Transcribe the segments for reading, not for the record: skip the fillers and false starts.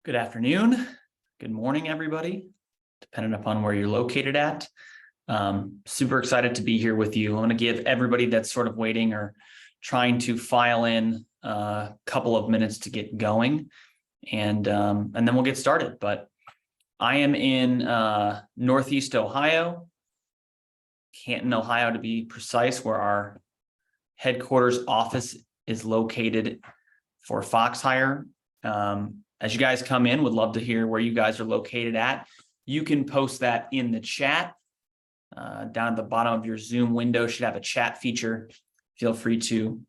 Good afternoon, good morning, everybody, depending upon where you're located at. Super excited to be here with you. I'm going to give everybody that's sort of waiting or trying to file in a couple of minutes to get going, and then we'll get started. But I am in Northeast Ohio, Canton, Ohio, to be precise, where our headquarters office is located for Foxhire. As you guys come in, would love to hear where you guys are located at. You can post that in the chat. Down at the bottom of your Zoom window should have a chat feature. Feel free to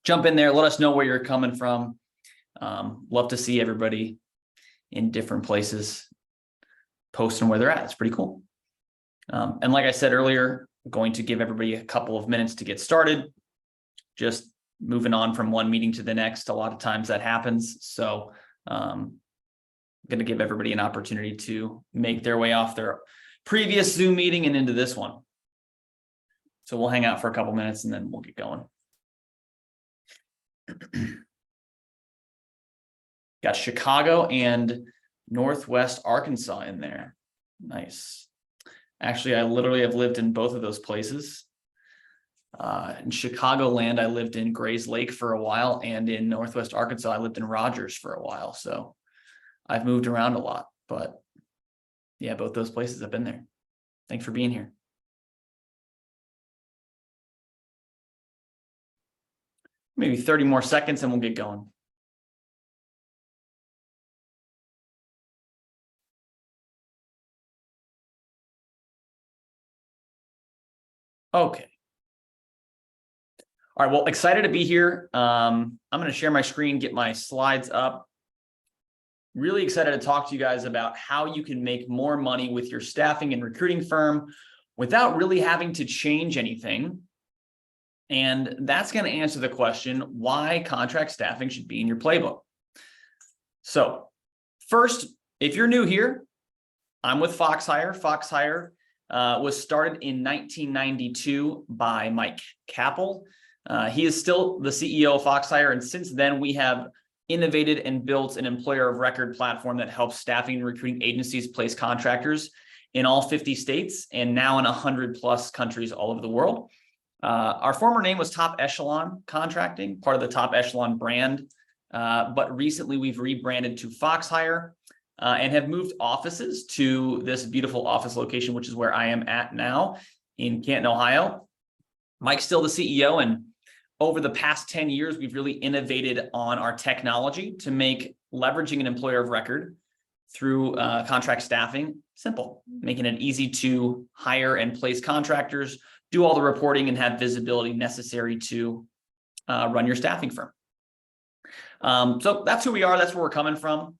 jump in there. Let us know where you're coming from. Love to see everybody in different places posting where they're at. It's pretty cool. And like I said earlier, I'm going to give everybody a couple of minutes to get started. Just moving on from one meeting to the next. A lot of times that happens. So I'm going to give everybody an opportunity to make their way off their previous Zoom meeting and into this one. So we'll hang out for a couple minutes and then we'll get going. Got Chicago and Northwest Arkansas in there. Nice. Actually, I literally have lived in both of those places. In Chicagoland, I lived in Grays Lake for a while, and in Northwest Arkansas, I lived in Rogers for a while. So I've moved around a lot, but yeah, both those places I've been there. Thanks for being here. Maybe 30 more seconds and we'll get going. Okay. All right, well, excited to be here. I'm going to share my screen, get my slides up. Really excited to talk to you guys about how you can make more money with your staffing and recruiting firm without really having to change anything. And that's going to answer the question why contract staffing should be in your playbook. So first, if you're new here, I'm with Foxhire. Foxhire was started in 1992 by Mike Capel. He is still the CEO of Foxhire, and since then we have innovated and built an employer of record platform that helps staffing and recruiting agencies place contractors in all 50 states and now in 100 plus countries all over the world. Our former name was Top Echelon Contracting, part of the Top Echelon brand, but recently we've rebranded to Foxhire and have moved offices to this beautiful office location, which is where I am at now in Canton, Ohio. Mike's still the CEO, and over the past 10 years, we've really innovated on our technology to make leveraging an employer of record through contract staffing simple, making it easy to hire and place contractors, do all the reporting, and have visibility necessary to run your staffing firm. So that's who we are. That's where we're coming from.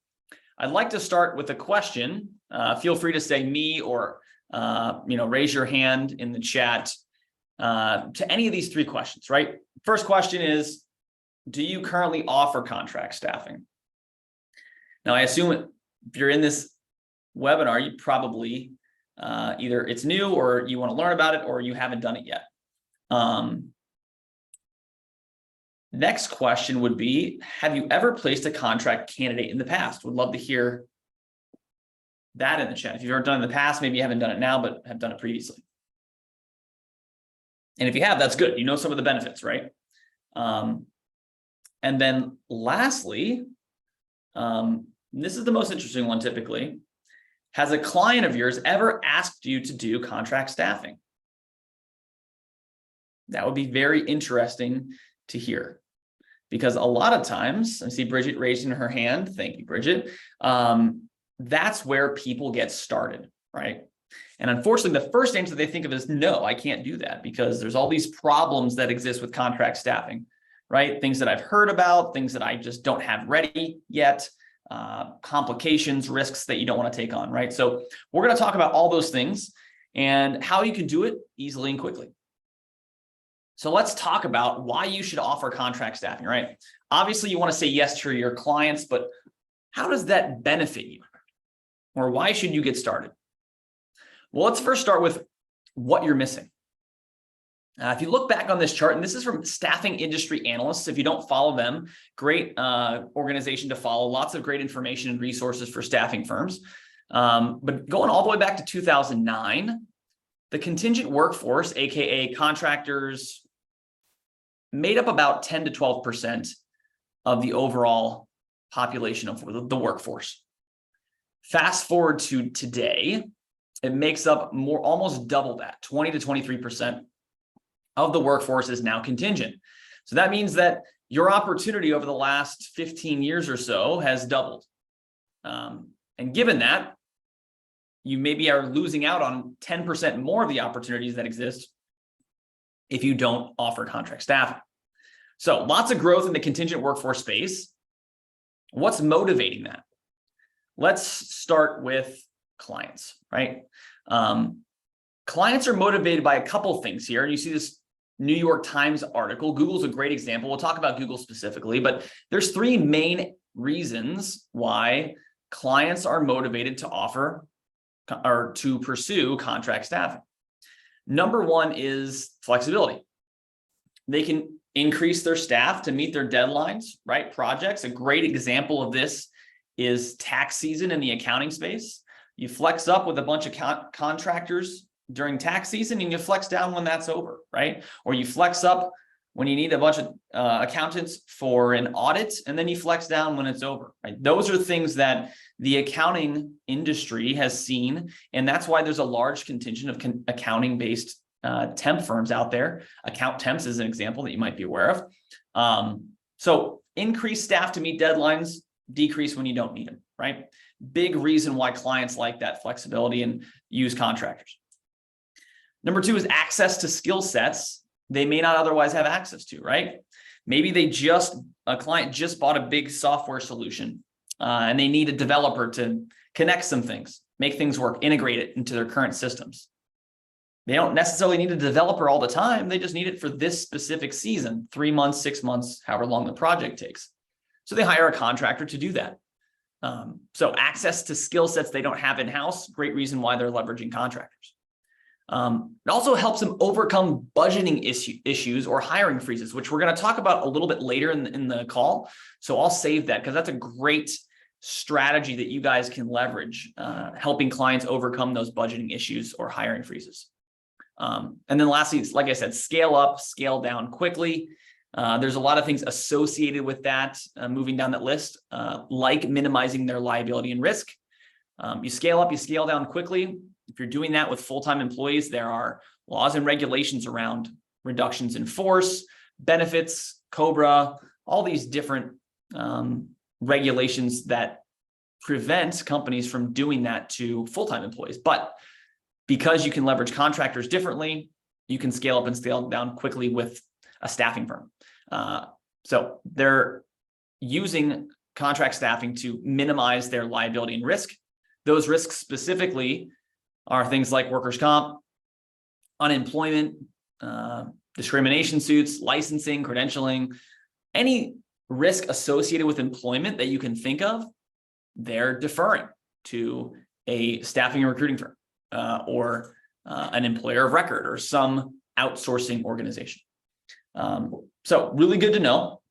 I'd like to start with a question. Feel free to say me or raise your hand in the chat to any of these three questions, right? First question is, do you currently offer contract staffing? Now, I assume if you're in this webinar, you probably either it's new or you want to learn about it or you haven't done it yet. Next question would be, have you ever placed a contract candidate in the past? Would love to hear that in the chat. If you've ever done it in the past, maybe you haven't done it now, but have done it previously. And if you have, that's good. You know some of the benefits, right? And then lastly, this is the most interesting one typically. Has a client of yours ever asked you to do contract staffing? That would be very interesting to hear, because a lot of times, I see Bridget raising her hand. Thank you, Bridget. That's where people get started, right? And unfortunately, the first answer they think of is, no, I can't do that, because there's all these problems that exist with contract staffing, right? Things that I've heard about, things that I just don't have ready yet, complications, risks that you don't want to take on, right? So we're going to talk about all those things and how you can do it easily and quickly. So let's talk about why you should offer contract staffing, right? Obviously, you want to say yes to your clients, but how does that benefit you? Or why should you get started? Well, let's first start with what you're missing. If you look back on this chart, and this is from Staffing Industry Analysts, if you don't follow them, great organization to follow, lots of great information and resources for staffing firms. But going all the way back to 2009, the contingent workforce, AKA contractors, made up about 10 to 12% of the overall population of the workforce. Fast forward to today, it makes up almost double that, 20 to 23% of the workforce is now contingent. So that means that your opportunity over the last 15 years or so has doubled. And given that, you maybe are losing out on 10% more of the opportunities that exist if you don't offer contract staffing. So lots of growth in the contingent workforce space. What's motivating that? Let's start with clients, right? Clients are motivated by a couple things here. And you see this New York Times article. Google's a great example. We'll talk about Google specifically, but there's three main reasons why clients are motivated to offer or to pursue contract staffing. Number one is flexibility. They can increase their staff to meet their deadlines, right? Projects. A great example of this is tax season in the accounting space. You flex up with a bunch of contractors during tax season and you flex down when that's over, right? Or you flex up when you need a bunch of accountants for an audit, and then you flex down when it's over, right? Those are things that the accounting industry has seen, and that's why there's a large contingent of accounting-based temp firms out there. Account temps is an example that you might be aware of. So increase staff to meet deadlines, decrease when you don't need them, right? Big reason why clients like that flexibility and use contractors. Number two is access to skill sets they may not otherwise have access to, right? Maybe a client just bought a big software solution and they need a developer to connect some things, make things work, integrate it into their current systems. They don't necessarily need a developer all the time. They just need it for this specific season, 3 months, 6 months, however long the project takes. So they hire a contractor to do that. So access to skill sets they don't have in-house, great reason why they're leveraging contractors. It also helps them overcome budgeting issues or hiring freezes, which we're going to talk about a little bit later in the call. So I'll save that because that's a great strategy that you guys can leverage, helping clients overcome those budgeting issues or hiring freezes. And then lastly, like I said, scale up, scale down quickly. There's a lot of things associated with that, moving down that list, like minimizing their liability and risk. You scale up, you scale down quickly. If you're doing that with full-time employees, there are laws and regulations around reductions in force, benefits, COBRA, all these different regulations that prevent companies from doing that to full-time employees. But because you can leverage contractors differently, you can scale up and scale down quickly with a staffing firm. So they're using contract staffing to minimize their liability and risk. Those risks specifically are things like workers' comp, unemployment, discrimination suits, licensing, credentialing, any risk associated with employment that you can think of, they're deferring to a staffing and recruiting firm or an employer of record or some outsourcing organization. So really good to know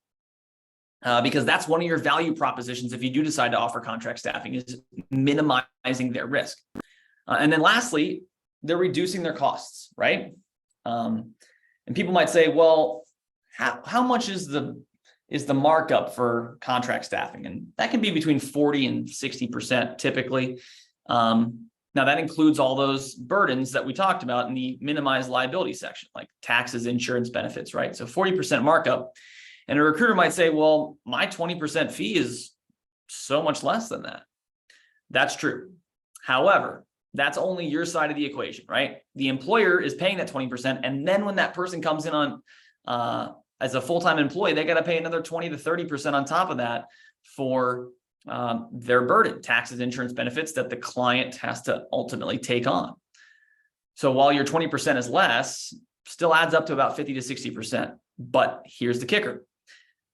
because that's one of your value propositions if you do decide to offer contract staffing is minimizing their risk. And then lastly, they're reducing their costs, right? And people might say, well, how much is the markup for contract staffing? And that can be between 40 and 60% typically. Now that includes all those burdens that we talked about in the minimized liability section, like taxes, insurance, benefits, right? So 40% markup. And a recruiter might say, well, my 20% fee is so much less than that. That's true. However, that's only your side of the equation, right? The employer is paying that 20%. And then when that person comes in on as a full-time employee, they got to pay another 20 to 30% on top of that for their burden, taxes, insurance, benefits that the client has to ultimately take on. So while your 20% is less, still adds up to about 50 to 60%. But here's the kicker.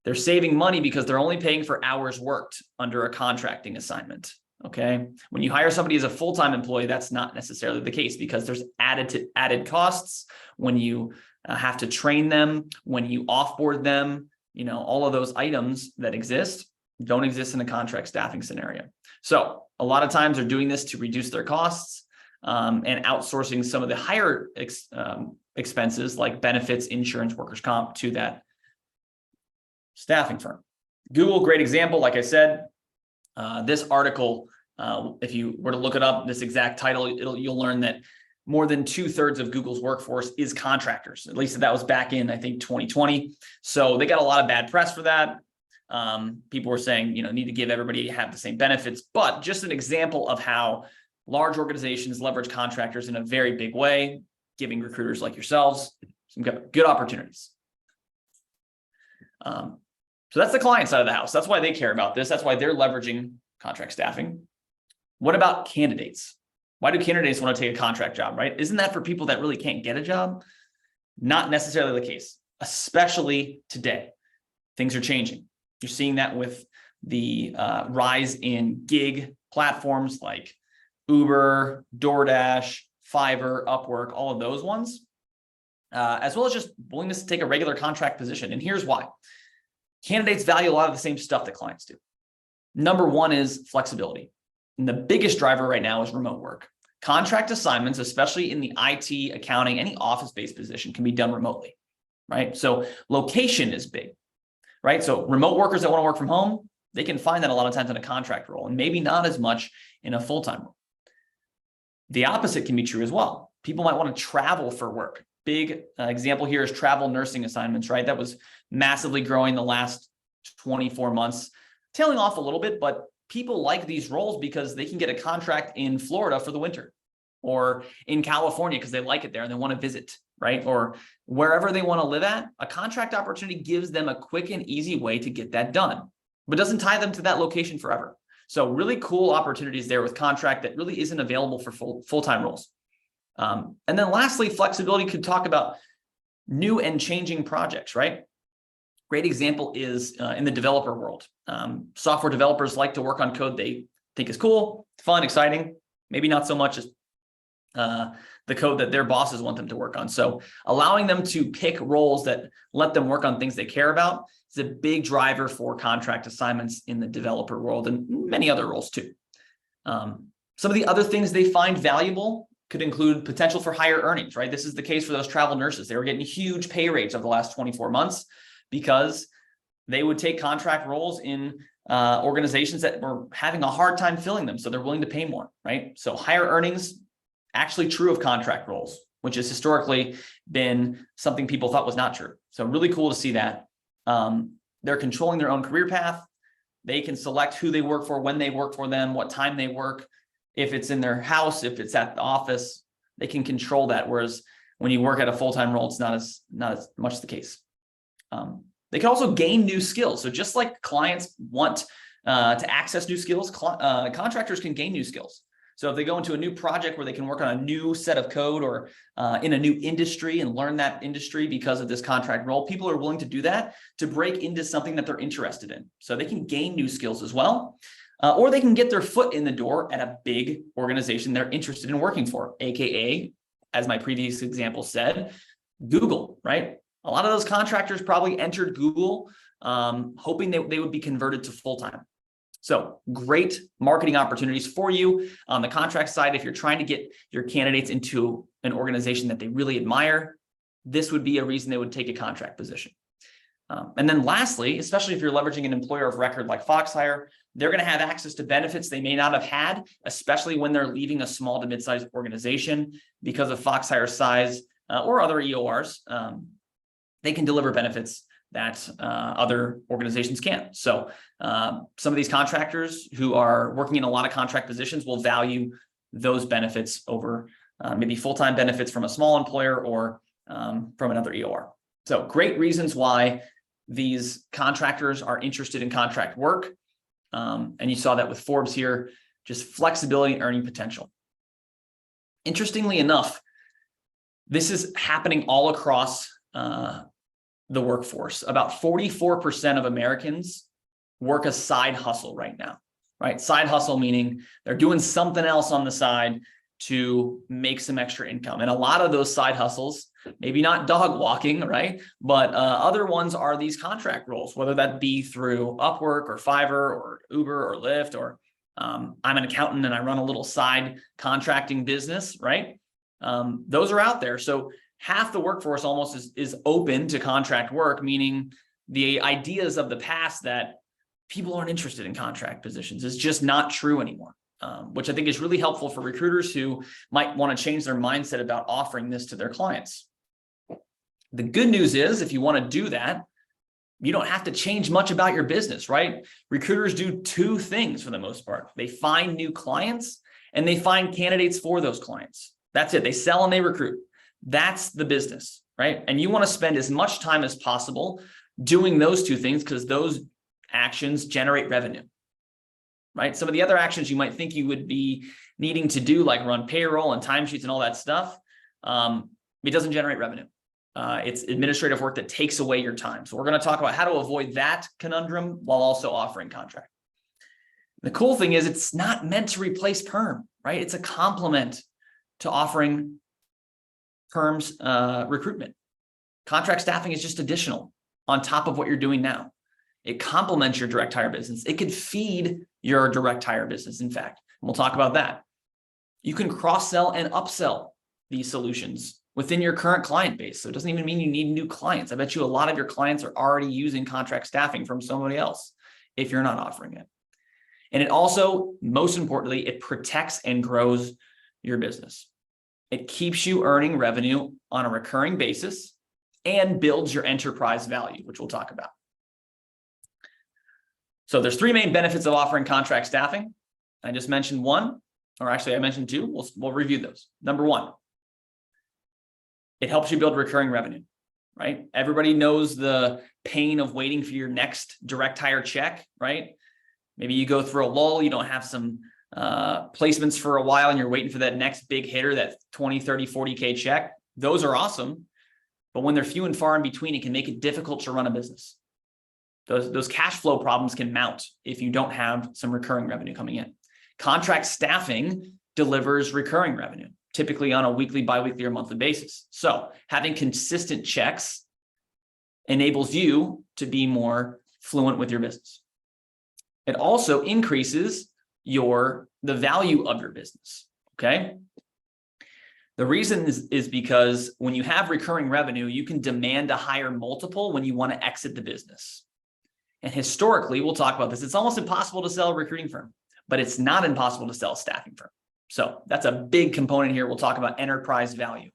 They're saving money because they're only paying for hours worked under a contracting assignment. Okay. When you hire somebody as a full-time employee, that's not necessarily the case because there's added costs when you have to train them, when you offboard them, all of those items that exist don't exist in a contract staffing scenario. So a lot of times they're doing this to reduce their costs and outsourcing some of the higher expenses like benefits, insurance, workers' comp to that staffing firm. Google, great example. Like I said, this article, if you were to look it up, this exact title, you'll learn that more than 2/3 of Google's workforce is contractors. At least that was back in, I think, 2020. So they got a lot of bad press for that. People were saying, need to give everybody have the same benefits, but just an example of how large organizations leverage contractors in a very big way, giving recruiters like yourselves some good opportunities. So that's the client side of the house. That's why they care about this. That's why they're leveraging contract staffing. What about candidates? Why do candidates want to take a contract job, right? Isn't that for people that really can't get a job? Not necessarily the case, especially today. Things are changing. You're seeing that with the rise in gig platforms like Uber, DoorDash, Fiverr, Upwork, all of those ones, as well as just willingness to take a regular contract position. And here's why. Candidates value a lot of the same stuff that clients do. Number one is flexibility. And the biggest driver right now is remote work. Contract assignments, especially in the IT, accounting, any office-based position, can be done remotely, right? So location is big, right? So remote workers that want to work from home, they can find that a lot of times in a contract role and maybe not as much in a full-time role. The opposite can be true as well. People might want to travel for work. Big example here is travel nursing assignments, right? That was massively growing the last 24 months, tailing off a little bit, but people like these roles because they can get a contract in Florida for the winter or in California because they like it there and they want to visit, right? Or wherever they want to live at, a contract opportunity gives them a quick and easy way to get that done, but doesn't tie them to that location forever. So really cool opportunities there with contract that really isn't available for full-time roles. And then lastly, flexibility could talk about new and changing projects, right? Great example is in the developer world. Software developers like to work on code they think is cool, fun, exciting, maybe not so much as the code that their bosses want them to work on. So allowing them to pick roles that let them work on things they care about is a big driver for contract assignments in the developer world and many other roles too. Some of the other things they find valuable could include potential for higher earnings, right? This is the case for those travel nurses. They were getting huge pay rates over the last 24 months because they would take contract roles in organizations that were having a hard time filling them. So they're willing to pay more, right? So higher earnings, actually true of contract roles, which has historically been something people thought was not true. So really cool to see that. They're controlling their own career path. They can select who they work for, when they work for them, what time they work, if it's in their house, if it's at the office, they can control that. Whereas when you work at a full-time role, it's not as much the case. They can also gain new skills. So just like clients want to access new skills, contractors can gain new skills. So if they go into a new project where they can work on a new set of code or in a new industry and learn that industry because of this contract role, people are willing to do that to break into something that they're interested in. So they can gain new skills as well. Or they can get their foot in the door at a big organization they're interested in working for, AKA, as my previous example said, Google, right? A lot of those contractors probably entered Google hoping they would be converted to full-time. So great marketing opportunities for you on the contract side. If you're trying to get your candidates into an organization that they really admire, this would be a reason they would take a contract position. And then lastly, especially if you're leveraging an employer of record like Foxhire, they're going to have access to benefits they may not have had, especially when they're leaving a small to mid-sized organization because of Foxhire's size or other EORs. They can deliver benefits that other organizations can't. So some of these contractors who are working in a lot of contract positions will value those benefits over maybe full-time benefits from a small employer or from another EOR. So great reasons why these contractors are interested in contract work. And you saw that with Forbes here, just flexibility and earning potential. Interestingly enough, this is happening all across the workforce. About 44% of Americans work a side hustle right now, right? Side hustle meaning they're doing something else on the side to make some extra income. And a lot of those side hustles, maybe not dog walking, right? But other ones are these contract roles, whether that be through Upwork or Fiverr or Uber or Lyft, or I'm an accountant and I run a little side contracting business, right? Those are out there. So half the workforce almost is open to contract work, meaning the ideas of the past that people aren't interested in contract positions is just not true anymore. Which I think is really helpful for recruiters who might want to change their mindset about offering this to their clients. The good news is, if you want to do that, you don't have to change much about your business, right? Recruiters do two things for the most part. They find new clients and they find candidates for those clients. That's it. They sell and they recruit. That's the business, right? And you want to spend as much time as possible doing those two things because those actions generate revenue. Right? Some of the other actions you might think you would be needing to do, like run payroll and timesheets and all that stuff, it doesn't generate revenue. It's administrative work that takes away your time. So we're going to talk about how to avoid that conundrum while also offering contract. The cool thing is it's not meant to replace perm, right? It's a complement to offering perm's recruitment. Contract staffing is just additional on top of what you're doing now. It complements your direct hire business. It could feed your direct hire business, in fact. And we'll talk about that. You can cross-sell and upsell these solutions within your current client base. So it doesn't even mean you need new clients. I bet you a lot of your clients are already using contract staffing from somebody else if you're not offering it. And it also, most importantly, it protects and grows your business. It keeps you earning revenue on a recurring basis and builds your enterprise value, which we'll talk about. So there's three main benefits of offering contract staffing. I just mentioned one, or actually I mentioned two. We'll review those. Number one, it helps you build recurring revenue, right? Everybody knows the pain of waiting for your next direct hire check, right? Maybe you go through a lull, you don't have some placements for a while and you're waiting for that next big hitter, that 20, 30, 40K check. Those are awesome. But when they're few and far in between, it can make it difficult to run a business. Those cash flow problems can mount if you don't have some recurring revenue coming in. Contract staffing delivers recurring revenue, typically on a weekly, biweekly, or monthly basis. So having consistent checks enables you to be more fluent with your business. It also increases the value of your business, okay? The reason is because when you have recurring revenue, you can demand a higher multiple when you want to exit the business. And historically, we'll talk about this, it's almost impossible to sell a recruiting firm, but it's not impossible to sell a staffing firm. So that's a big component here. We'll talk about enterprise value.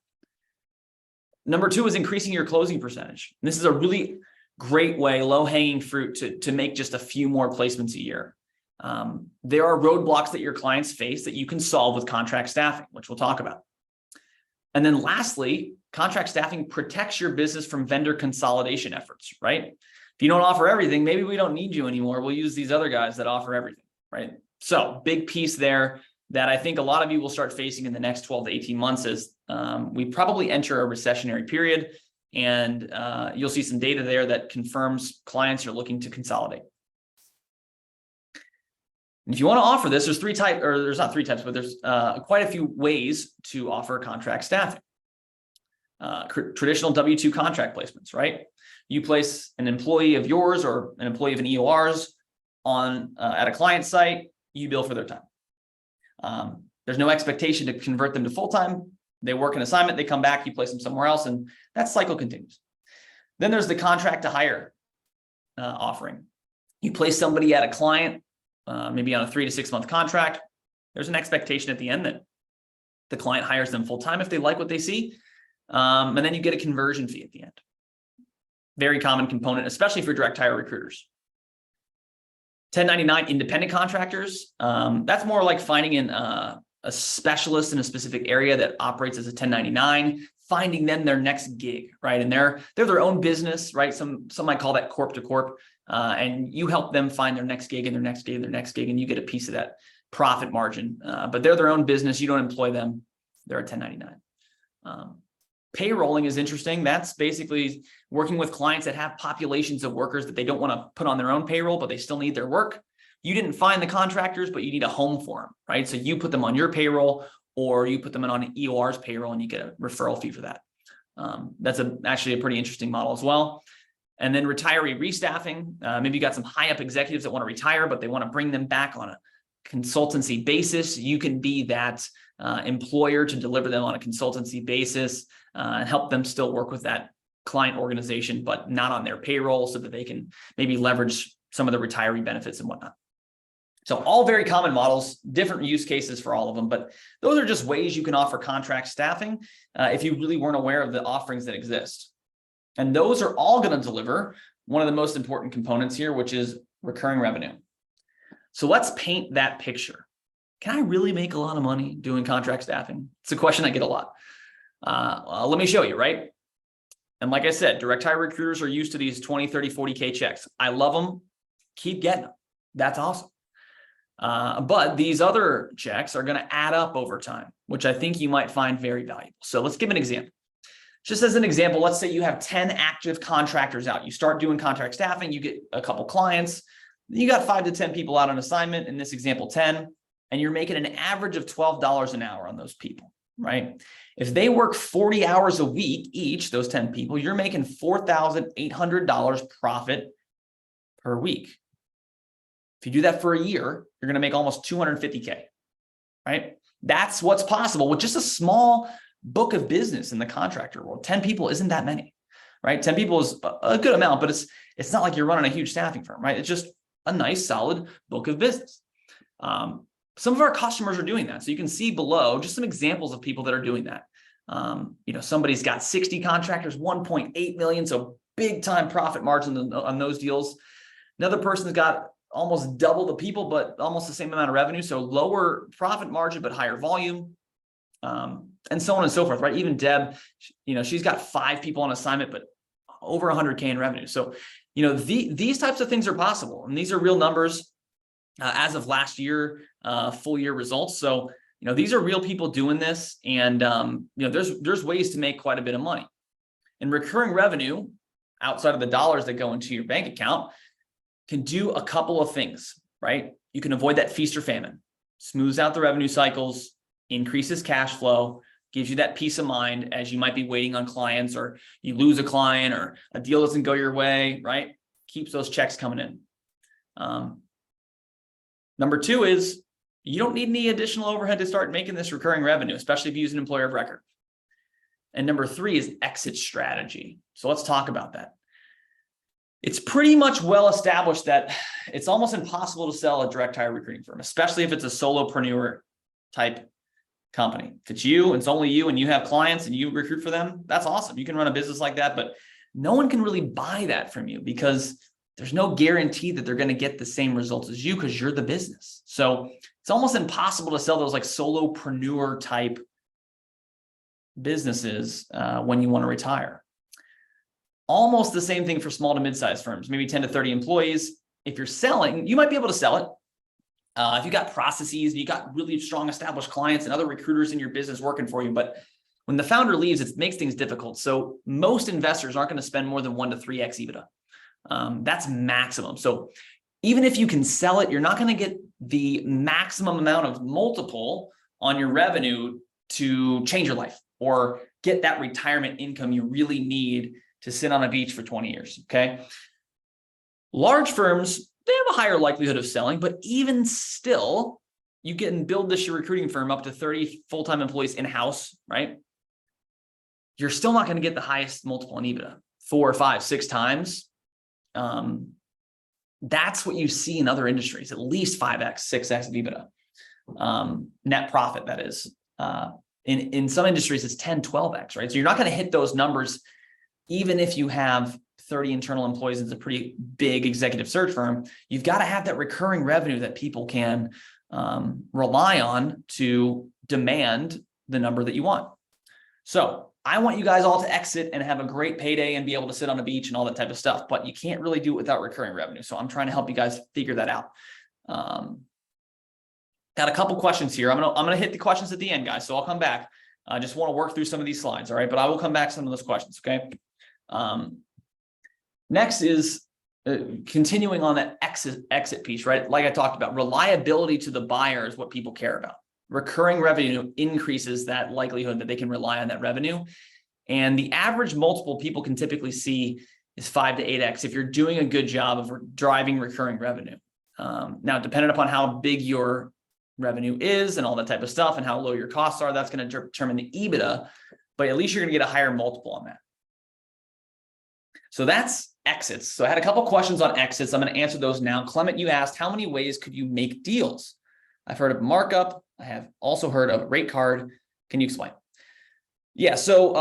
Number two is increasing your closing percentage. And this is a really great way, low-hanging fruit to make just a few more placements a year. There are roadblocks that your clients face that you can solve with contract staffing, which we'll talk about. And then lastly, contract staffing protects your business from vendor consolidation efforts, right? If you don't offer everything, maybe we don't need you anymore. We'll use these other guys that offer everything, right? So big piece there that I think a lot of you will start facing in the next 12 to 18 months as we probably enter a recessionary period. And you'll see some data there that confirms clients are looking to consolidate. And if you want to offer this, there's there's not three types, but there's quite a few ways to offer contract staffing. Traditional W-2 contract placements, right? You place an employee of yours or an employee of an EOR's at a client site, you bill for their time. There's no expectation to convert them to full-time. They work an assignment, they come back, you place them somewhere else, and that cycle continues. Then there's the contract to hire offering. You place somebody at a client, maybe on a 3 to 6 month contract. There's an expectation at the end that the client hires them full-time if they like what they see. And then you get a conversion fee at the end. Very common component, especially for direct hire recruiters. 1099 independent contractors. That's more like finding a specialist in a specific area that operates as a 1099, finding them their next gig, right? And they're their own business, right? Some might call that corp to corp. And you help them find their next gig and their next gig and their next gig, and you get a piece of that profit margin. But they're their own business. You don't employ them. They're a 1099. Payrolling is interesting. That's basically working with clients that have populations of workers that they don't want to put on their own payroll, but they still need their work. You didn't find the contractors, but you need a home for them, right? So you put them on your payroll, or you put them on an EOR's payroll and you get a referral fee for that. That's actually a pretty interesting model as well. And then retiree restaffing. Maybe you got some high up executives that want to retire, but they want to bring them back on a consultancy basis. You can be that employer to deliver them on a consultancy basis and help them still work with that client organization, but not on their payroll, so that they can maybe leverage some of the retiree benefits and whatnot. So all very common models, different use cases for all of them, but those are just ways you can offer contract staffing if you really weren't aware of the offerings that exist. And those are all going to deliver one of the most important components here, which is recurring revenue. So let's paint that picture. Can I really make a lot of money doing contract staffing? It's a question I get a lot. Let me show you, right? And like I said, direct hire recruiters are used to these 20, 30, 40K checks. I love them. Keep getting them. That's awesome. But these other checks are going to add up over time, which I think you might find very valuable. So let's give an example. Just as an example, let's say you have 10 active contractors out. You start doing contract staffing, you get a couple clients, you got 5 to 10 people out on assignment, in this example, 10, and you're making an average of $12 an hour on those people, right? If they work 40 hours a week each, those 10 people, you're making $4,800 profit per week. If you do that for a year, you're going to make almost 250K, right? That's what's possible with just a small book of business in the contractor world. 10 people isn't that many, right? 10 people is a good amount, but it's not like you're running a huge staffing firm, right? It's just a nice, solid book of business. Some of our customers are doing that. So you can see below just some examples of people that are doing that. Somebody's got 60 contractors, 1.8 million. So big time profit margin on those deals. Another person's got almost double the people, but almost the same amount of revenue. So lower profit margin, but higher volume, and so on and so forth, right? Even Deb, she's got 5 people on assignment, but over 100K in revenue. So, these types of things are possible. And these are real numbers as of last year, full year results. So, these are real people doing this. And, there's ways to make quite a bit of money. And recurring revenue outside of the dollars that go into your bank account can do a couple of things, right? You can avoid that feast or famine, smooths out the revenue cycles, increases cash flow, gives you that peace of mind as you might be waiting on clients, or you lose a client, or a deal doesn't go your way, right? Keeps those checks coming in. Number 2 is you don't need any additional overhead to start making this recurring revenue, especially if you use an employer of record. And number 3 is exit strategy. So let's talk about that. It's pretty much well established that it's almost impossible to sell a direct hire recruiting firm, especially if it's a solopreneur type company. If it's you, and it's only you, and you have clients and you recruit for them, that's awesome. You can run a business like that, but no one can really buy that from you because there's no guarantee that they're going to get the same results as you because you're the business. So it's almost impossible to sell those like solopreneur type businesses when you want to retire. Almost the same thing for small to mid-sized firms, maybe 10 to 30 employees. If you're selling, you might be able to sell it. If you got processes, you got really strong established clients and other recruiters in your business working for you. But when the founder leaves, it makes things difficult. So most investors aren't going to spend more than 1 to 3x EBITDA. That's maximum. So even if you can sell it, you're not going to get the maximum amount of multiple on your revenue to change your life or get that retirement income you really need to sit on a beach for 20 years, okay? Large firms, they have a higher likelihood of selling, but even still, you can build this your recruiting firm up to 30 full-time employees in-house, right? You're still not going to get the highest multiple in EBITDA, 4, 5, 6 times. That's what you see in other industries, at least 5x, 6x of EBITDA. Net profit, that is. In some industries, it's 10, 12x, right? So you're not going to hit those numbers even if you have 30 internal employees. It's a pretty big executive search firm. You've got to have that recurring revenue that people can rely on to demand the number that you want. So I want you guys all to exit and have a great payday and be able to sit on a beach and all that type of stuff, but you can't really do it without recurring revenue. So I'm trying to help you guys figure that out. Got a couple questions here. I'm gonna hit the questions at the end, guys. So I'll come back. I just want to work through some of these slides, all right? But I will come back to some of those questions, okay? Next is continuing on that exit piece, right? Like I talked about, reliability to the buyer is what people care about, recurring revenue increases that likelihood that they can rely on that revenue. And the average multiple people can typically see is 5 to 8x if you're doing a good job of driving recurring revenue. Now, depending upon how big your revenue is and all that type of stuff and how low your costs are, that's going to determine the EBITDA, but at least you're going to get a higher multiple on that. So that's exits. So I had a couple questions on exits. I'm going to answer those now. Clement, you asked, how many ways could you make deals? I've heard of markup. I have also heard of rate card. Can you explain? Yeah, so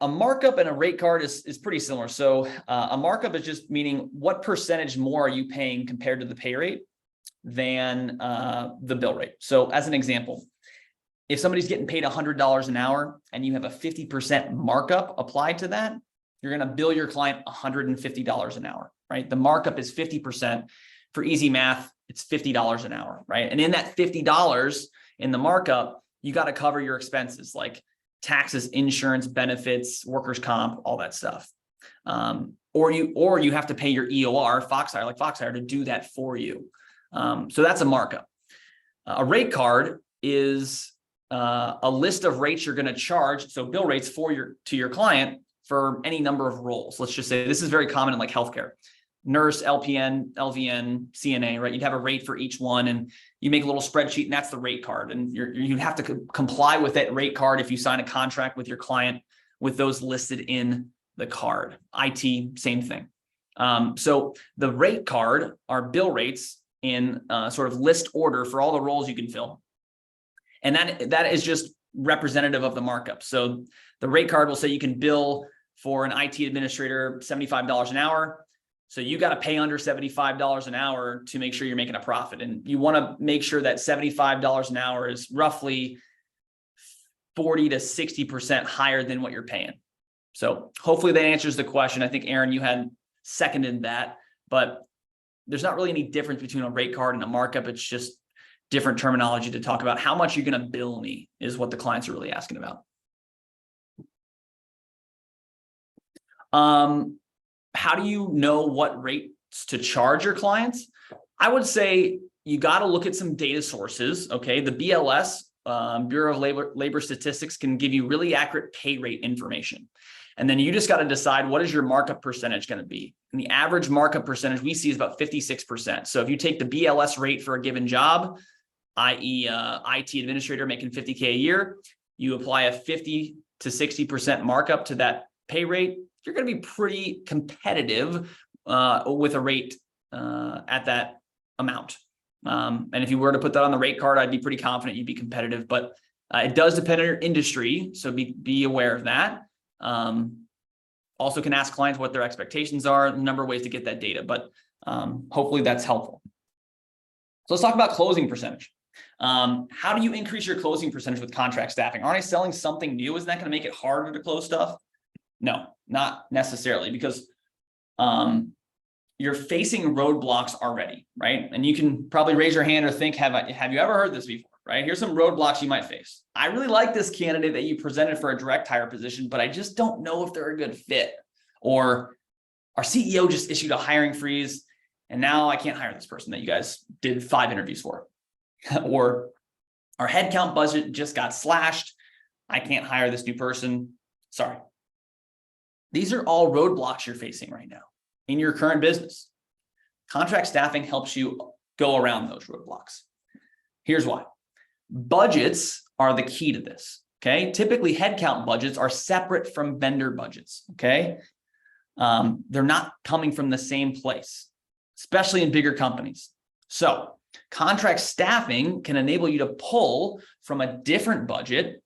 a markup and a rate card is pretty similar. So a markup is just meaning what percentage more are you paying compared to the pay rate than the bill rate. So as an example, if somebody's getting paid $100 an hour and you have a 50% markup applied to that, you're going to bill your client $150 an hour, right? The markup is 50%. For easy math, it's $50 an hour, right? And in that $50 in the markup, you got to cover your expenses like taxes, insurance, benefits, workers' comp, all that stuff. Or you have to pay your EOR, Foxhire to do that for you. So that's a markup. A rate card is a list of rates you're going to charge. So bill rates to your client for any number of roles. Let's just say this is very common in like healthcare, nurse, LPN, LVN, CNA, right? You'd have a rate for each one and you make a little spreadsheet and that's the rate card. And you have to comply with that rate card if you sign a contract with your client with those listed in the card. IT, same thing. So the rate card are bill rates in sort of list order for all the roles you can fill. And that is just representative of the markup. So the rate card will say you can bill for an IT administrator $75 an hour. So you got to pay under $75 an hour to make sure you're making a profit. And you want to make sure that $75 an hour is roughly 40 to 60% higher than what you're paying. So hopefully that answers the question. I think, Aaron, you had seconded that, but there's not really any difference between a rate card and a markup. It's just different terminology to talk about how much you're going to bill me is what the clients are really asking about. How do you know what rates to charge your clients? I would say you got to look at some data sources. Okay. The BLS, Bureau of Labor Statistics, can give you really accurate pay rate information. And then you just got to decide what is your markup percentage going to be. And the average markup percentage we see is about 56%. So if you take the BLS rate for a given job, i.e. IT administrator making $50K a year, you apply a 50 to 60% markup to that pay rate, you're going to be pretty competitive with a rate at that amount. And if you were to put that on the rate card, I'd be pretty confident you'd be competitive, but it does depend on your industry. So be aware of that. Also can ask clients what their expectations are, a number of ways to get that data, but hopefully that's helpful. So let's talk about closing percentage. How do you increase your closing percentage with contract staffing? Aren't I selling something new? Isn't that going to make it harder to close stuff? No, not necessarily, because you're facing roadblocks already, right? And you can probably raise your hand or think, have you ever heard this before, right? Here's some roadblocks you might face. I really like this candidate that you presented for a direct hire position, but I just don't know if they're a good fit. Or our CEO just issued a hiring freeze, and now I can't hire this person that you guys did 5 interviews for. Or our headcount budget just got slashed. I can't hire this new person. Sorry. These are all roadblocks you're facing right now in your current business. Contract staffing helps you go around those roadblocks. Here's why. Budgets are the key to this. Okay. Typically, headcount budgets are separate from vendor budgets. Okay. They're not coming from the same place, especially in bigger companies. So contract staffing can enable you to pull from a different budget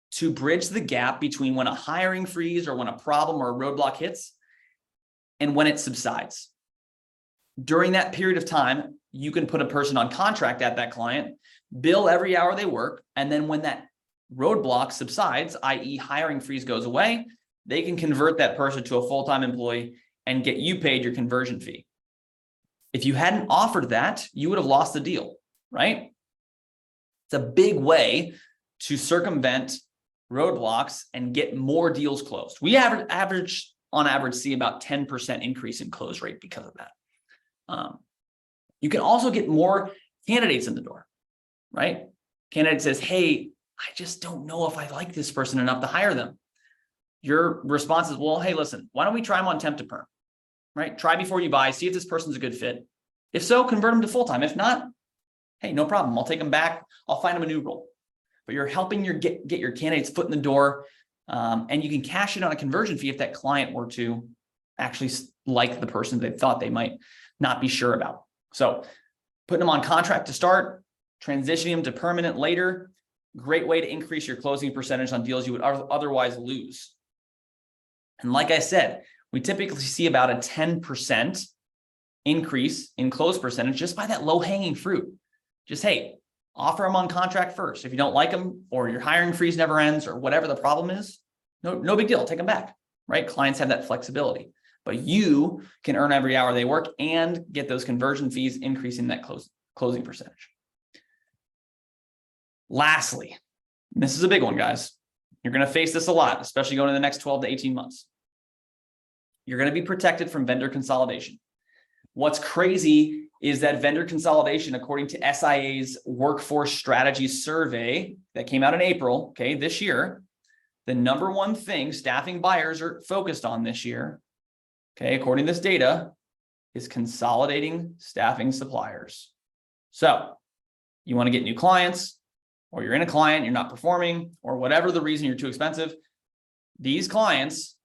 to bridge the gap between when a hiring freeze or when a problem or a roadblock hits and when it subsides. During that period of time, you can put a person on contract at that client, bill every hour they work, and then when that roadblock subsides, i.e. hiring freeze goes away, they can convert that person to a full-time employee and get you paid your conversion fee. If you hadn't offered that, you would have lost the deal, right? It's a big way to circumvent roadblocks and get more deals closed. We on average see about 10% increase in close rate because of that. You can also get more candidates in the door, right? Candidate says, hey, I just don't know if I like this person enough to hire them. Your response is, well, hey, listen, why don't we try them on temp to perm, right? Try before you buy, see if this person's a good fit. If so, convert them to full-time. If not, hey, no problem. I'll take them back. I'll find them a new role. But you're helping get your candidate's foot in the door, and you can cash in on a conversion fee if that client were to actually like the person they thought they might not be sure about. So putting them on contract to start, transitioning them to permanent later, great way to increase your closing percentage on deals you would otherwise lose. And like I said, we typically see about a 10% increase in close percentage just by that low-hanging fruit. Just, hey, offer them on contract first. If you don't like them, or your hiring freeze never ends, or whatever the problem is, no big deal, take them back, right? Clients have that flexibility, but you can earn every hour they work and get those conversion fees, increasing that closing percentage. Lastly, and this is a big one, guys. You're going to face this a lot, especially going in the next 12 to 18 months. You're going to be protected from vendor consolidation. What's crazy is that vendor consolidation, according to SIA's Workforce Strategy Survey that came out in April, okay, this year, the number one thing staffing buyers are focused on this year, okay, according to this data, is consolidating staffing suppliers. So you want to get new clients, or you're in a client, you're not performing, or whatever the reason you're too expensive, these clients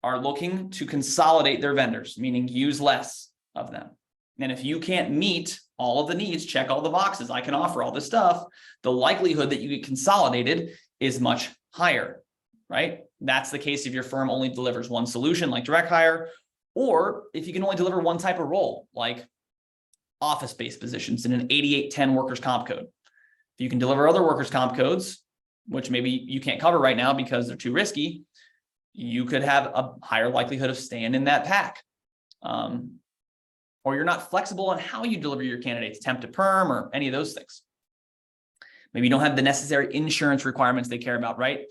are looking to consolidate their vendors, meaning use less of them. And if you can't meet all of the needs, check all the boxes, I can offer all this stuff, the likelihood that you get consolidated is much higher, right? That's the case if your firm only delivers one solution like direct hire, or if you can only deliver one type of role like office-based positions in an 8810 workers' comp code. If you can deliver other workers' comp codes, which maybe you can't cover right now because they're too risky, you could have a higher likelihood of staying in that pack. Or you're not flexible on how you deliver your candidates, temp to perm or any of those things. Maybe you don't have the necessary insurance requirements they care about, right?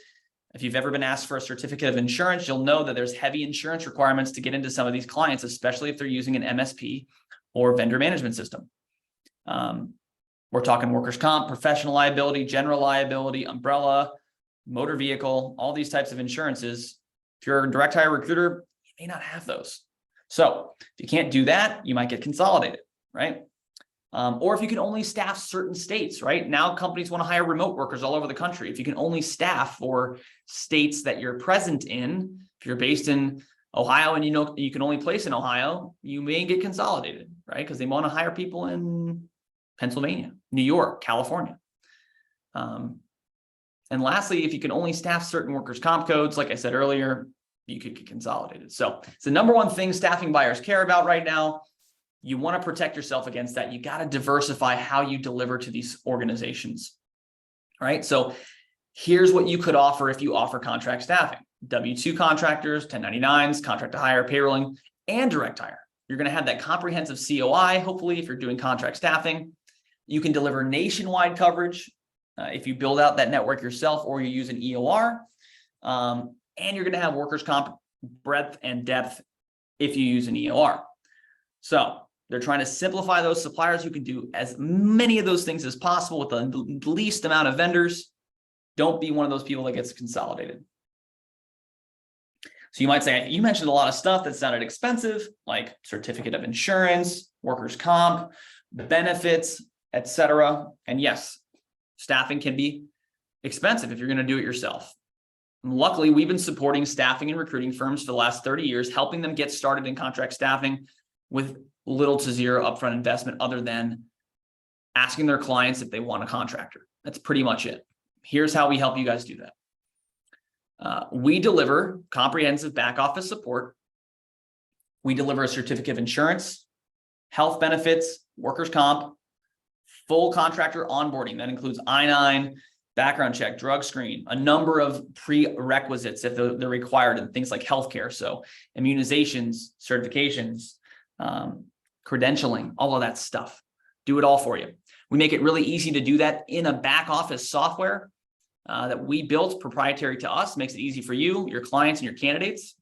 If you've ever been asked for a certificate of insurance, you'll know that there's heavy insurance requirements to get into some of these clients, especially if they're using an MSP or vendor management system. We're talking workers' comp, professional liability, general liability, umbrella, motor vehicle, all these types of insurances. If you're a direct hire recruiter, you may not have those. So if you can't do that, you might get consolidated, right? Or if you can only staff certain states, right? Now companies want to hire remote workers all over the country. If you can only staff for states that you're present in, if you're based in Ohio and you know you can only place in Ohio, you may get consolidated, right? Because they want to hire people in Pennsylvania, New York, California. And lastly, if you can only staff certain workers' comp codes, like I said earlier, you could get consolidated. So it's the number one thing staffing buyers care about right now. You want to protect yourself against that. You got to diversify how you deliver to these organizations, right? So here's what you could offer if you offer contract staffing: W-2 contractors, 1099s, contract to hire, payrolling, and direct hire. You're going to have that comprehensive COI, hopefully, if you're doing contract staffing. You can deliver nationwide coverage if you build out that network yourself or you use an EOR. And you're going to have workers' comp breadth and depth if you use an EOR. So they're trying to simplify those suppliers. You can do as many of those things as possible with the least amount of vendors. Don't be one of those people that gets consolidated. So you might say, you mentioned a lot of stuff that sounded expensive, like certificate of insurance, workers' comp, benefits, etc. And yes, staffing can be expensive if you're going to do it yourself. Luckily, we've been supporting staffing and recruiting firms for the last 30 years, helping them get started in contract staffing with little to zero upfront investment other than asking their clients if they want a contractor. That's pretty much it. Here's how we help you guys do that. We deliver comprehensive back office support. We deliver a certificate of insurance, health benefits, workers' comp, full contractor onboarding. That includes I-9, background check, drug screen, a number of prerequisites if they're required, and things like healthcare. So immunizations, certifications, credentialing, all of that stuff. Do it all for you. We make it really easy to do that in a back office software that we built proprietary to us. Makes it easy for you, your clients, and your candidates.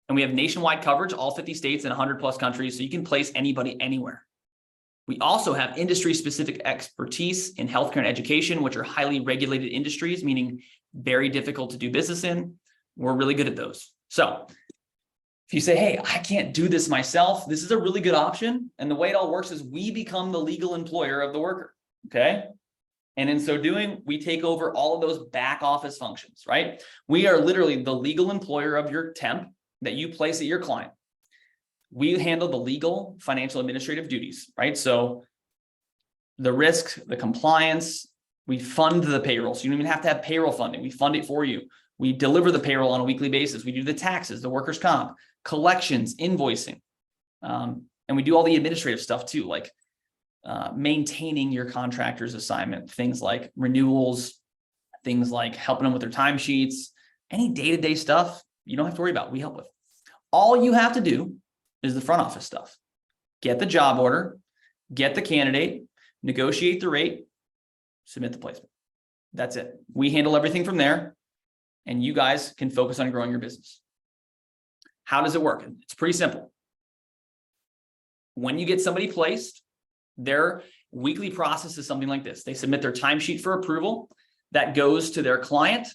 And we have nationwide coverage, all 50 states and 100 plus countries. So you can place anybody anywhere. We also have industry-specific expertise in healthcare and education, which are highly regulated industries, meaning very difficult to do business in. We're really good at those. So if you say, hey, I can't do this myself, this is a really good option. And the way it all works is we become the legal employer of the worker, okay? And in so doing, we take over all of those back office functions, right? We are literally the legal employer of your temp that you place at your client. We handle the legal, financial, administrative duties, right? So the risk, the compliance, we fund the payroll. So you don't even have to have payroll funding. We fund it for you. We deliver the payroll on a weekly basis. We do the taxes, the workers' comp, collections, invoicing. And we do all the administrative stuff too, like maintaining your contractor's assignment, things like renewals, things like helping them with their timesheets, any day-to-day stuff you don't have to worry about, we help with. All you have to do is the front office stuff. Get the job order, get the candidate, negotiate the rate, submit the placement. That's it. We handle everything from there, and you guys can focus on growing your business. How does it work? It's pretty simple. When you get somebody placed, their weekly process is something like this. They submit their timesheet for approval. That goes to their client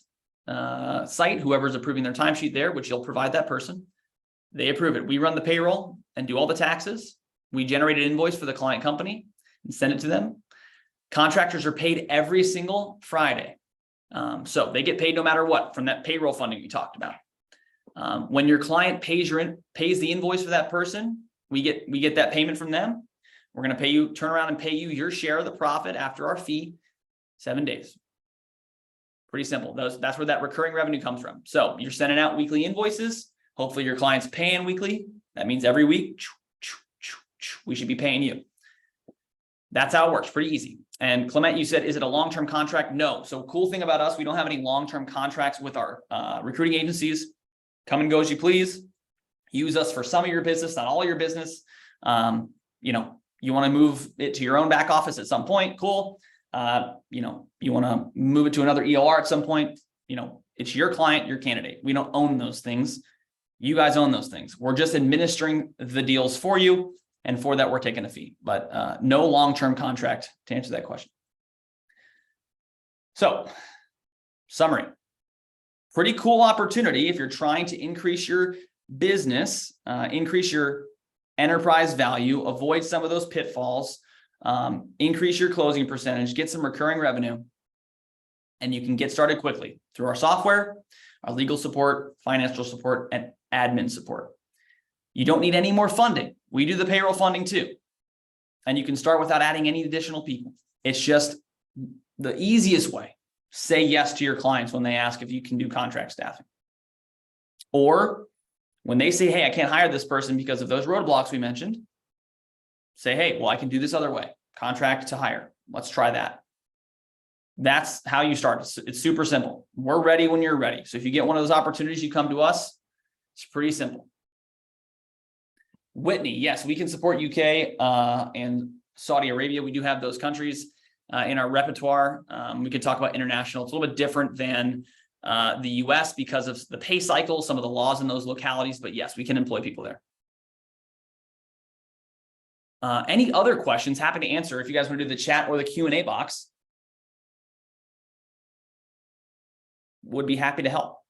site, whoever's approving their timesheet there, which you'll provide that person. They approve it. We run the payroll and do all the taxes. We generate an invoice for the client company and send it to them. Contractors are paid every single Friday. So they get paid no matter what from that payroll funding we talked about. When your client pays the invoice for that person, we get that payment from them. We're going to pay you, turn around and pay you your share of the profit after our fee, 7 days. Pretty simple. That's where that recurring revenue comes from. So you're sending out weekly invoices. Hopefully your client's paying weekly. That means every week, we should be paying you. That's how it works. Pretty easy. And Clement, you said, is it a long-term contract? No. So cool thing about us, we don't have any long-term contracts with our recruiting agencies. Come and go as you please. Use us for some of your business, not all your business. You want to move it to your own back office at some point. Cool. You want to move it to another EOR at some point. It's your client, your candidate. We don't own those things. You guys own those things. We're just administering the deals for you. And for that, we're taking a fee, but no long-term contract to answer that question. So, summary. Pretty cool opportunity if you're trying to increase your business, increase your enterprise value, avoid some of those pitfalls, increase your closing percentage, get some recurring revenue, and you can get started quickly through our software, our legal support, financial support, and admin support. You don't need any more funding. We do the payroll funding too. And you can start without adding any additional people. It's just the easiest way. Say yes to your clients when they ask if you can do contract staffing. Or when they say, hey, I can't hire this person because of those roadblocks we mentioned, say, hey, well, I can do this other way. Contract to hire. Let's try that. That's how you start. It's super simple. We're ready when you're ready. So if you get one of those opportunities, you come to us. It's pretty simple. Whitney, yes, we can support UK and Saudi Arabia. We do have those countries in our repertoire. We could talk about international. It's a little bit different than the US because of the pay cycle, some of the laws in those localities, but yes, we can employ people there. Any other questions? Happy to answer if you guys want to do the chat or the Q&A box. Would be happy to help.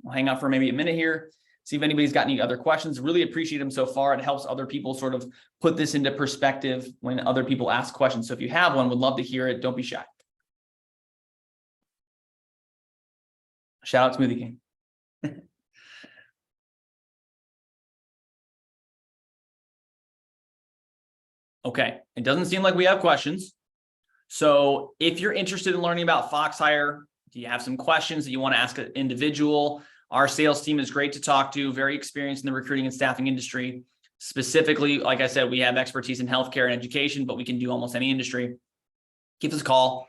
I'll hang out for maybe a minute here, see if anybody's got any other questions. Really appreciate them so far. It helps other people sort of put this into perspective when other people ask questions. So if you have one, would love to hear it. Don't be shy. Shout out Smoothie King. Okay, it doesn't seem like we have questions. So if you're interested in learning about FoxHire, do you have some questions that you want to ask an individual? Our sales team is great to talk to, very experienced in the recruiting and staffing industry. Specifically, like I said, we have expertise in healthcare and education, but we can do almost any industry. Give us a call,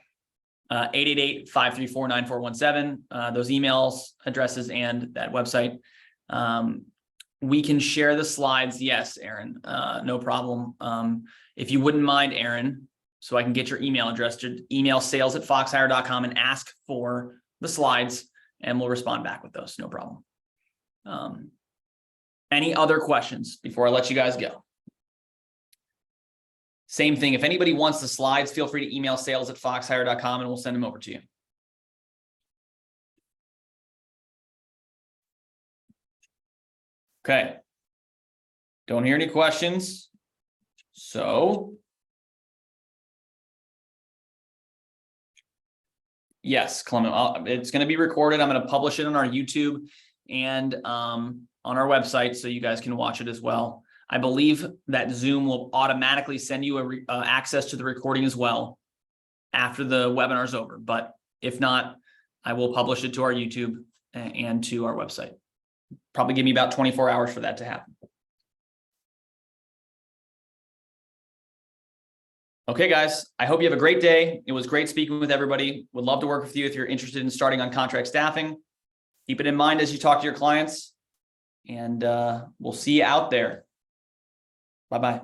888-534-9417, those emails, addresses, and that website. We can share the slides. Yes, Aaron, no problem. If you wouldn't mind, Aaron, so I can get your email address, to email sales@foxhire.com and ask for the slides, and we'll respond back with those. No problem. Any other questions before I let you guys go? Same thing. If anybody wants the slides, feel free to email sales@foxhire.com and we'll send them over to you. Okay. Don't hear any questions. So yes, Clement, it's going to be recorded. I'm going to publish it on our YouTube and on our website so you guys can watch it as well. I believe that Zoom will automatically send you access to the recording as well after the webinar is over. But if not, I will publish it to our YouTube and to our website. Probably give me about 24 hours for that to happen. Okay, guys, I hope you have a great day. It was great speaking with everybody. Would love to work with you if you're interested in starting on contract staffing. Keep it in mind as you talk to your clients, and we'll see you out there. Bye-bye.